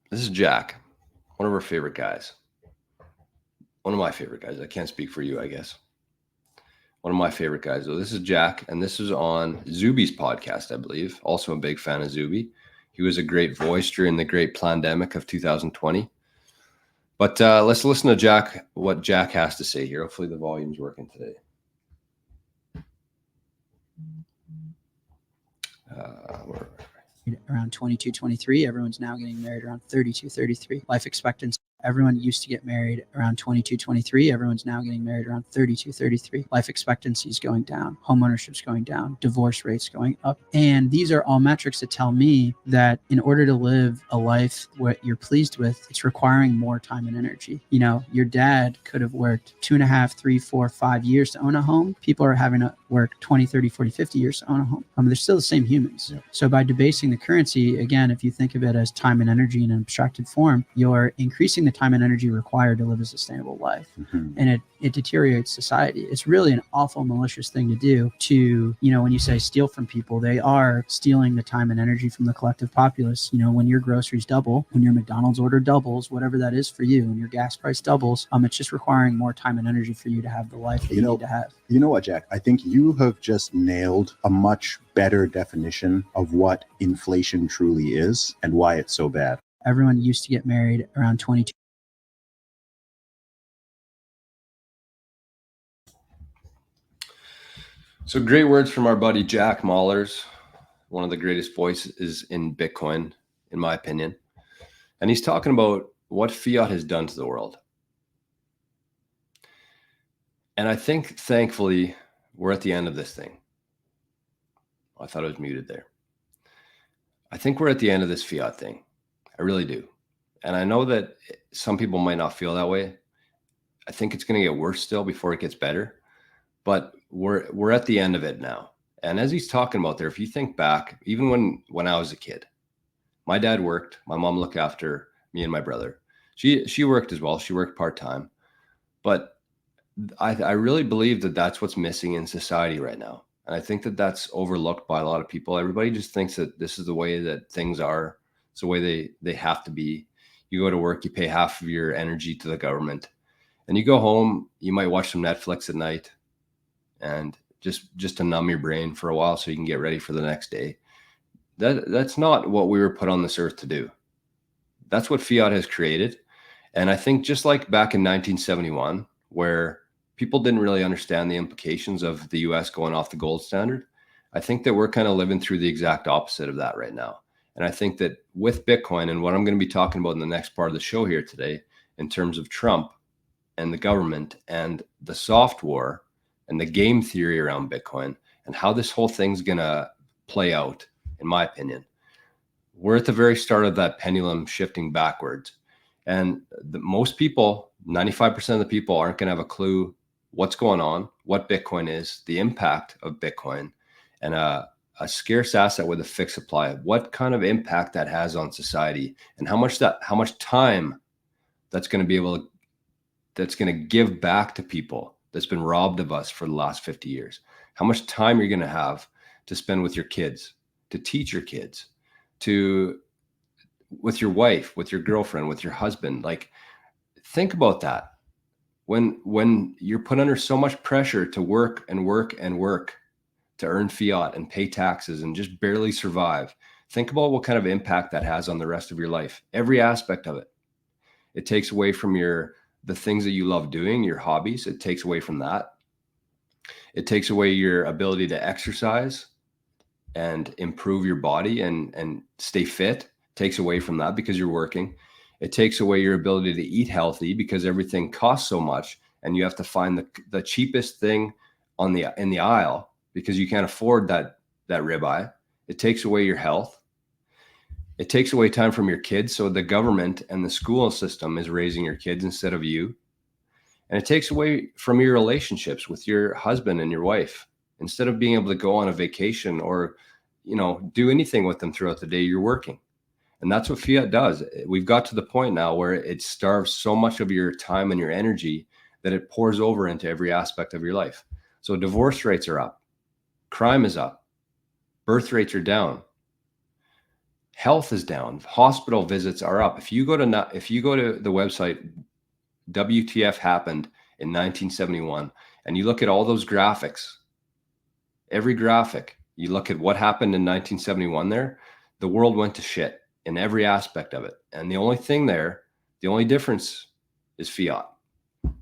This is Jack, one of our favorite guys. One of my favorite guys. I can't speak for you, I guess. One of my favorite guys. So this is Jack, and this is on Zuby's podcast, I believe. Also a big fan of Zuby. He was a great voice during the great pandemic of 2020. But let's listen to Jack, what Jack has to say here. Hopefully the volume's working today. Around 22, 23. Everyone's now getting married around 32, 33. Life expectancy. Everyone used to get married around 22, 23. Everyone's now getting married around 32, 33. Life expectancy is going down. Home ownership's going down. Divorce rates going up. And these are all metrics that tell me that in order to live a life what you're pleased with, it's requiring more time and energy. You know, your dad could have worked 2.5, 3, 4, 5 years to own a home. People are having to work 20, 30, 40, 50 years to own a home. They're still the same humans. Yeah. So by debasing the currency, again, if you think of it as time and energy in an abstracted form, you're increasing the time and energy required to live a sustainable life. And it deteriorates society. It's really an awful, malicious thing to do to, you know, when you say steal from people, they are stealing the time and energy from the collective populace. You know, when your groceries double, when your McDonald's order doubles, whatever that is for you, and your gas price doubles, it's just requiring more time and energy for you to have the life that you need to have. You know what, Jack? I think you have just nailed a much better definition of what inflation truly is and why it's so bad. Everyone used to get married around 22. So great words from our buddy Jack Mahlers, one of the greatest voices in Bitcoin, in my opinion. And he's talking about what fiat has done to the world. And I think, thankfully, we're at the end of this thing. I thought I was muted there. I think we're at the end of this fiat thing. I really do. And I know that some people might not feel that way. I think it's going to get worse still before it gets better. But we're at the end of it now. And as he's talking about there, if you think back, even when I was a kid, my dad worked. My mom looked after me and my brother. She worked as well. She worked part-time. But I really believe that that's what's missing in society right now. And I think that that's overlooked by a lot of people. Everybody just thinks that this is the way that things are. It's the way they have to be. You go to work, you pay half of your energy to the government. And you go home, you might watch some Netflix at night and just to numb your brain for a while so you can get ready for the next day. That's not what we were put on this earth to do. That's what fiat has created. And I think just like back in 1971, where people didn't really understand the implications of the US going off the gold standard, I think that we're kind of living through the exact opposite of that right now. And I think that with Bitcoin and what I'm going to be talking about in the next part of the show here today, in terms of Trump and the government and the soft war and the game theory around Bitcoin and how this whole thing's going to play out, in my opinion, we're at the very start of that pendulum shifting backwards. And most people, 95% of the people, aren't going to have a clue what's going on, what Bitcoin is, the impact of Bitcoin, and a scarce asset with a fixed supply, what kind of impact that has on society, and how much time that's going to give back to people that's been robbed of us for the last 50 years. How much time you're going to have to spend with your kids, to teach your kids, with your wife, with your girlfriend, with your husband. Like, think about that. When you're put under so much pressure to work and work and work to earn fiat and pay taxes and just barely survive, think about what kind of impact that has on the rest of your life, every aspect of it. It takes away from the things that you love doing, your hobbies. It takes away from that. It takes away your ability to exercise and improve your body and stay fit. It takes away from that because you're working. It takes away your ability to eat healthy because everything costs so much and you have to find the cheapest thing in the aisle because you can't afford that ribeye. It takes away your health. It takes away time from your kids. So the government and the school system is raising your kids instead of you. And it takes away from your relationships with your husband and your wife. Instead of being able to go on a vacation or, do anything with them throughout the day, you're working. And that's what fiat does. We've got to the point now where it starves so much of your time and your energy that it pours over into every aspect of your life. So divorce rates are up. Crime is up. Birth rates are down. Health is down. Hospital visits are up. If you go to the website, WTF happened in 1971, and you look at all those graphics, every graphic, you look at what happened in 1971 there, the world went to shit in every aspect of it. And the only difference is fiat.